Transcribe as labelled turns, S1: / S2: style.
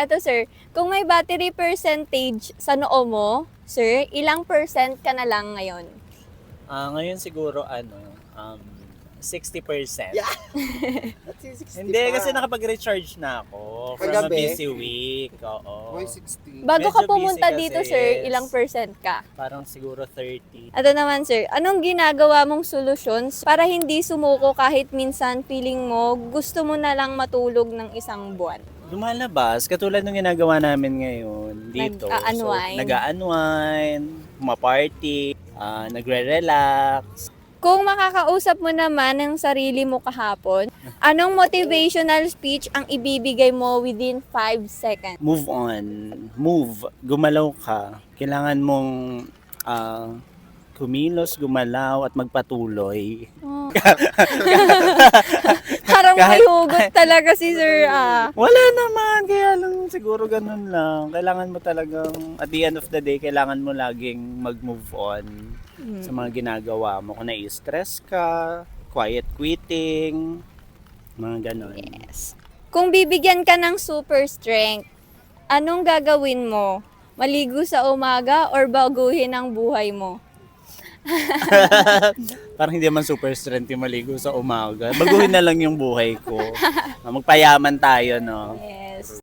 S1: Eto sir, kung may battery percentage sa noo mo, sir, ilang percent ka na lang ngayon?
S2: Ngayon siguro 60%.
S3: Yeah. That's 60
S2: Hindi,
S3: pa.
S2: kasi nakapag-recharge na ako from a
S3: Kagabi?
S2: busy week. Oo.
S3: Why 60?
S1: Bago
S2: Medyo
S1: ka pumunta
S2: busy
S1: dito
S2: kasi,
S1: sir,
S2: yes.
S1: ilang percent ka?
S2: Parang siguro 30.
S1: Ato naman sir, anong ginagawa mong solusyon para hindi sumuko kahit minsan feeling mo gusto mo na lang matulog ng isang buwan?
S2: Lumalabas, katulad ng ginagawa namin ngayon dito.
S1: Nag-a-unwind.
S2: So, nag-a-unwind, party nagre-relax.
S1: Kung makakausap mo naman ang sarili mo kahapon, anong motivational speech ang ibibigay mo within 5 seconds?
S2: Move on. Move. Gumalaw ka. Kailangan mong kumilos, gumalaw, at magpatuloy.
S1: Oh. Parang may
S2: Kahit-
S1: hugot talaga si sir.
S2: Wala naman, kaya lang siguro ganun lang. Kailangan mo talagang, at the end of the day, kailangan mo laging mag-move on sa mga ginagawa mo. Kung nai-stress ka, quiet quitting, mga ganun.
S1: Yes. Kung bibigyan ka ng super strength, anong gagawin mo? Maligo sa umaga or baguhin ang buhay mo?
S2: Parang hindi naman super strength yung maligo sa umaga. Baguhin na lang yung buhay ko. Magpayaman tayo, no?
S1: Yes.